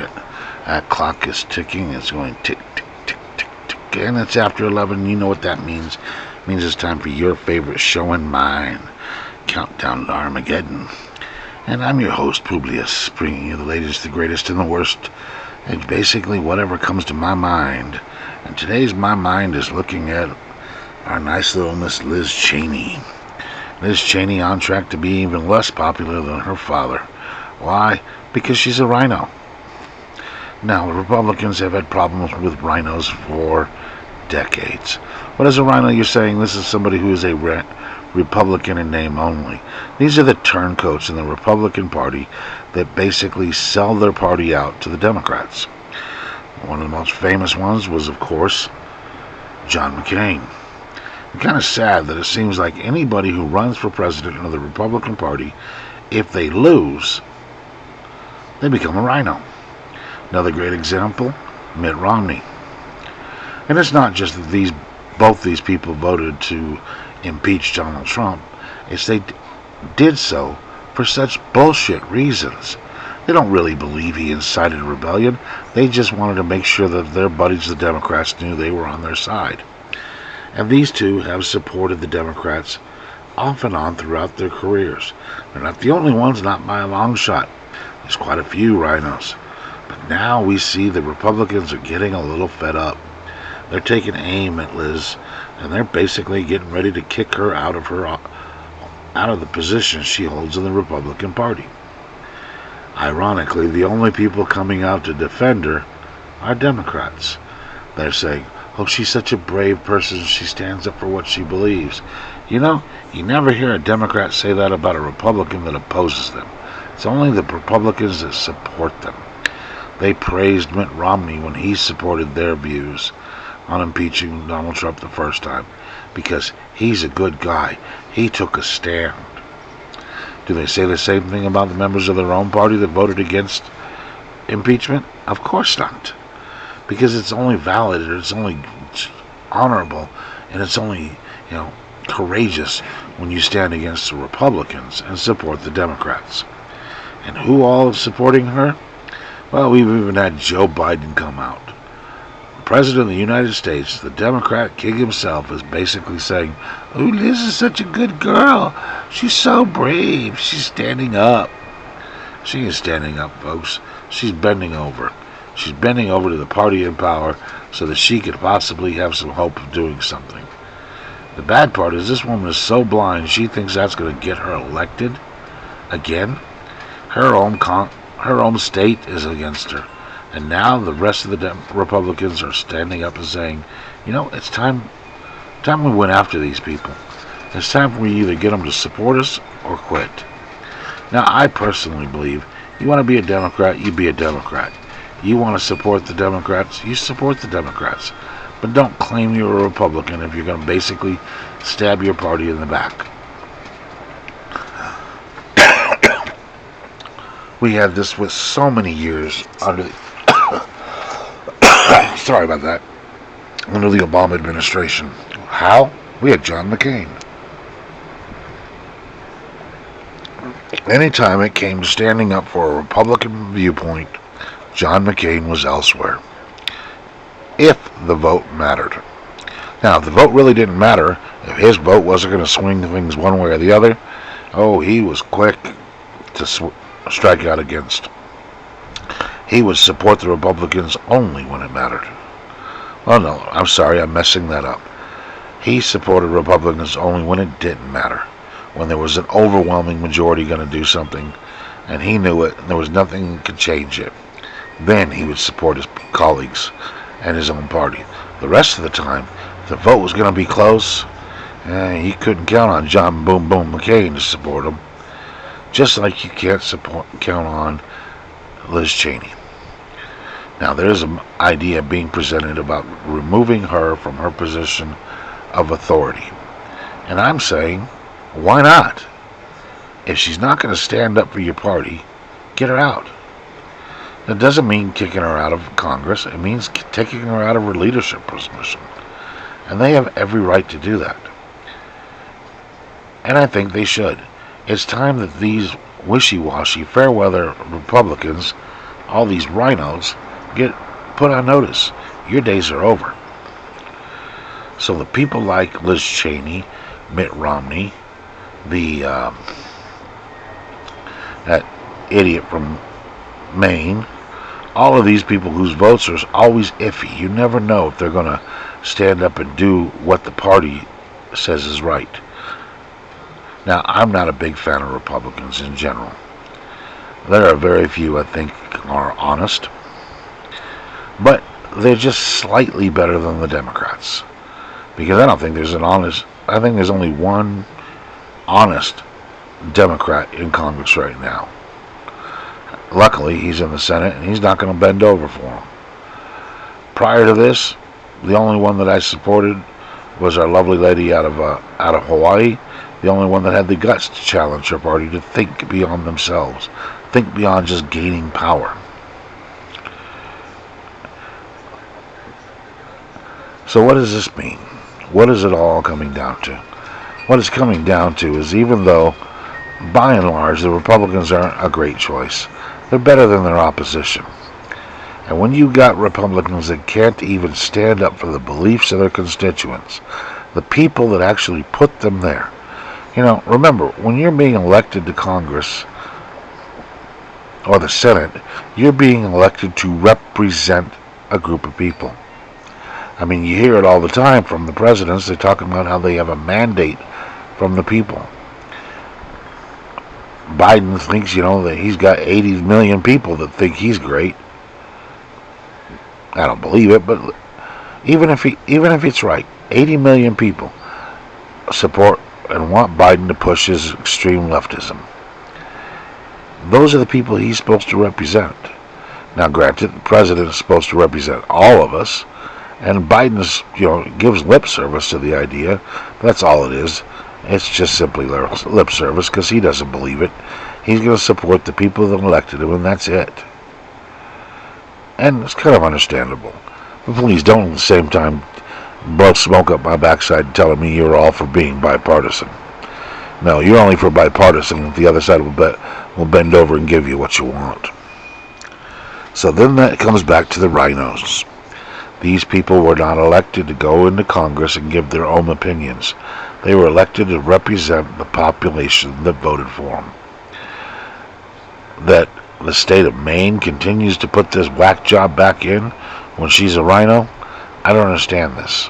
it. That clock is ticking. It's going tick, tick, tick, tick, tick. And it's after 11. You know what that means. It means it's time for your favorite show and mine. Countdown to Armageddon. And I'm your host, Publius, bringing you the latest, the greatest, and the worst. And basically whatever comes to my mind. And today's my mind is looking at our nice little Miss Liz Cheney. Liz Cheney on track to be even less popular than her father. Why? Because she's a rhino. Now, the Republicans have had problems with rhinos for decades. What is a rhino? You're saying this is somebody who is a Republican in name only. These are the turncoats in the Republican Party that basically sell their party out to the Democrats. One of the most famous ones was, of course, John McCain. It's kind of sad that it seems like anybody who runs for president of the Republican Party, if they lose, they become a rhino. Another great example, Mitt Romney. And it's not just that both these people voted to impeach Donald Trump. It's they did so for such bullshit reasons. They don't really believe he incited rebellion. They just wanted to make sure that their buddies, the Democrats, knew they were on their side. And these two have supported the Democrats off and on throughout their careers. They're not the only ones, not by a long shot. There's quite a few rhinos. But now we see the Republicans are getting a little fed up. They're taking aim at Liz, and they're basically getting ready to kick her out of the position she holds in the Republican Party. Ironically, the only people coming out to defend her are Democrats. They're saying, oh, she's such a brave person, she stands up for what she believes. You know, you never hear a Democrat say that about a Republican that opposes them. It's only the Republicans that support them. They praised Mitt Romney when he supported their views on impeaching Donald Trump the first time, because he's a good guy. He took a stand. Do they say the same thing about the members of their own party that voted against impeachment? Of course not. Because it's only valid, or it's only honorable, and it's only, courageous when you stand against the Republicans and support the Democrats. And who all is supporting her? Well, we've even had Joe Biden come out. The President of the United States, the Democrat king himself, is basically saying, oh, Liz is such a good girl. She's so brave. She's standing up. She ain't standing up, folks. She's bending over. She's bending over to the party in power so that she could possibly have some hope of doing something. The bad part is this woman is so blind she thinks that's going to get her elected again. Her own state is against her. And now the rest of the Republicans are standing up and saying, it's time we went after these people. It's time we either get them to support us or quit. Now, I personally believe you want to be a Democrat, you be a Democrat. You want to support the Democrats, you support the Democrats. But don't claim you're a Republican if you're going to basically stab your party in the back. We had this with so many years under the sorry about that. Under the Obama administration. How? We had John McCain. Anytime it came to standing up for a Republican viewpoint, John McCain was elsewhere. If the vote mattered. Now, if the vote really didn't matter, if his vote wasn't going to swing things one way or the other, he was quick to strike out against. He would support the Republicans only when it mattered. Oh no, I'm sorry, I'm messing that up. He supported Republicans only when it didn't matter. When there was an overwhelming majority going to do something, and he knew it, and there was nothing that could change it. Then he would support his colleagues and his own party. The rest of the time, if the vote was going to be close, he couldn't count on John Boom Boom McCain to support him. Just like you can't count on Liz Cheney. Now, there's an idea being presented about removing her from her position of authority. And I'm saying, why not? If she's not going to stand up for your party, get her out. That doesn't mean kicking her out of Congress. It means taking her out of her leadership position. And they have every right to do that. And I think they should. It's time that these wishy-washy, fair-weather Republicans all these rhinos get put on notice. Your days are over. So the people like Liz Cheney, Mitt Romney, that idiot from Maine, all of these people whose votes are always iffy. You never know if they're going to stand up and do what the party says is right. Now, I'm not a big fan of Republicans in general. There are very few I think are honest, but they're just slightly better than the Democrats. Because I don't think there's I think there's only one honest Democrat in Congress right now. Luckily, he's in the Senate, and he's not going to bend over for him. Prior to this, the only one that I supported was our lovely lady out of Hawaii, the only one that had the guts to challenge her party to think beyond themselves, think beyond just gaining power. So what does this mean? What is it all coming down to? What it's coming down to is, even though, by and large, the Republicans aren't a great choice, they're better than their opposition. And when you got Republicans that can't even stand up for the beliefs of their constituents, the people that actually put them there. Remember, when you're being elected to Congress or the Senate, you're being elected to represent a group of people. I mean, you hear it all the time from the presidents. They're talking about how they have a mandate from the people. Biden thinks, that he's got 80 million people that think he's great. I don't believe it, but even if it's right, 80 million people support and want Biden to push his extreme leftism. Those are the people he's supposed to represent. Now, granted, the president is supposed to represent all of us, and Biden's, gives lip service to the idea. That's all it is. It's just simply lip service because he doesn't believe it. He's going to support the people that elected him, and that's it. And it's kind of understandable. But please don't at the same time blow smoke up my backside telling me you're all for being bipartisan. No, you're only for bipartisan if the other side will bend over and give you what you want. So then that comes back to the rhinos. These people were not elected to go into Congress and give their own opinions. They were elected to represent the population that voted for them. That the state of Maine continues to put this whack job back in when she's a rhino, I don't understand this.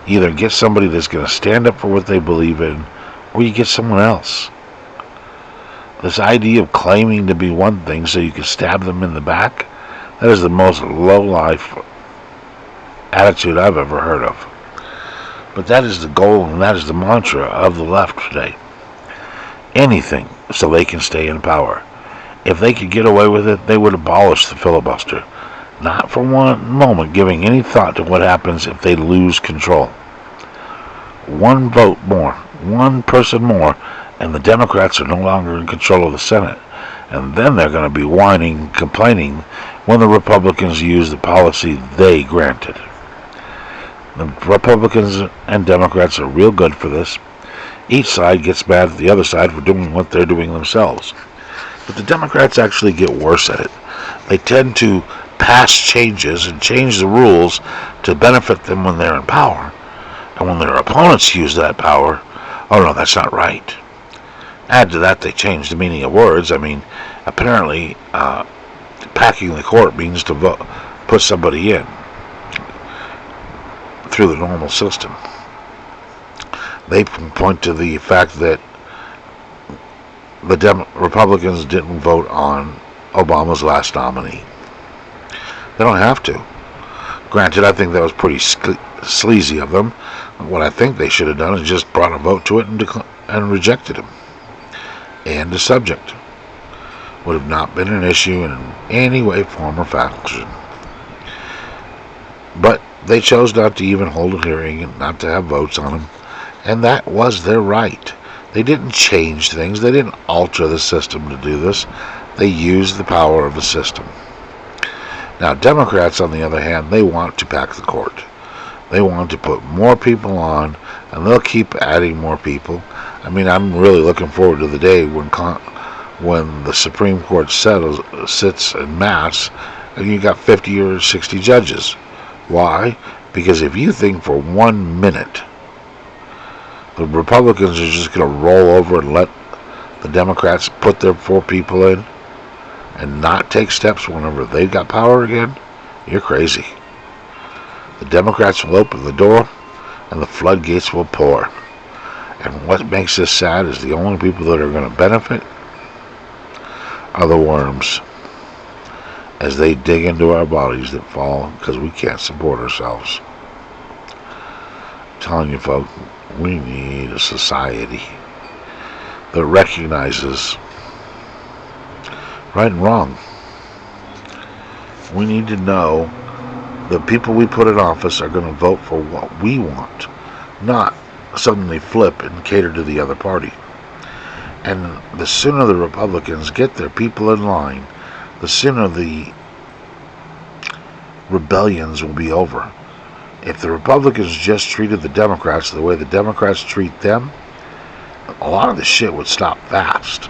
Either get somebody that's going to stand up for what they believe in, or you get someone else. This idea of claiming to be one thing so you can stab them in the back, that is the most low-life attitude I've ever heard of. But that is the goal and that is the mantra of the left today. Anything so they can stay in power. If they could get away with it, they would abolish the filibuster. Not for one moment giving any thought to what happens if they lose control. One vote more, one person more, and the Democrats are no longer in control of the Senate. And then they're going to be whining, complaining when the Republicans use the policy they granted. The Republicans and Democrats are real good for this. Each side gets mad at the other side for doing what they're doing themselves. But the Democrats actually get worse at it. They tend to pass changes and change the rules to benefit them when they're in power. And when their opponents use that power, oh no, that's not right. Add to that, they change the meaning of words. I mean, apparently, packing the court means to put somebody in through the normal system. They point to the fact that the Republicans didn't vote on Obama's last nominee. They don't have to. Granted, I think that was pretty sleazy of them. What I think they should have done is just brought a vote to it and rejected him. And the subject would have not been an issue in any way, form, or fashion. But they chose not to even hold a hearing and not to have votes on him. And that was their right. They didn't change things. They didn't alter the system to do this. They used the power of the system. Now, Democrats, on the other hand, they want to pack the court. They want to put more people on, and they'll keep adding more people. I mean, I'm really looking forward to the day when when the Supreme Court sits in mass and you got 50 or 60 judges. Why? Because if you think for 1 minute the Republicans are just going to roll over and let the Democrats put their 4 people in and not take steps whenever they've got power again, you're crazy. The Democrats will open the door and the floodgates will pour. And what makes this sad is the only people that are going to benefit are the worms as they dig into our bodies that fall because we can't support ourselves. I'm telling you, folks, we need a society that recognizes right and wrong. We need to know the people we put in office are going to vote for what we want, not suddenly flip and cater to the other party. And the sooner the Republicans get their people in line, the sooner the rebellions will be over. If the Republicans just treated the Democrats the way the Democrats treat them, a lot of the shit would stop fast.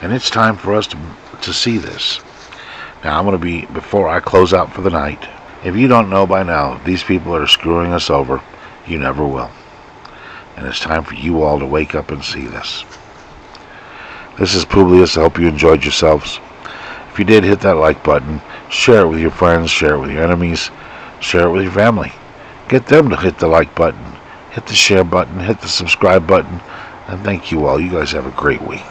And it's time for us to see this. Now, I'm going to be, before I close out for the night, if you don't know by now, these people are screwing us over, you never will. And it's time for you all to wake up and see this. This is Publius. I hope you enjoyed yourselves. If you did, hit that like button. Share it with your friends. Share it with your enemies. Share it with your family. Get them to hit the like button. Hit the share button. Hit the subscribe button. And thank you all. You guys have a great week.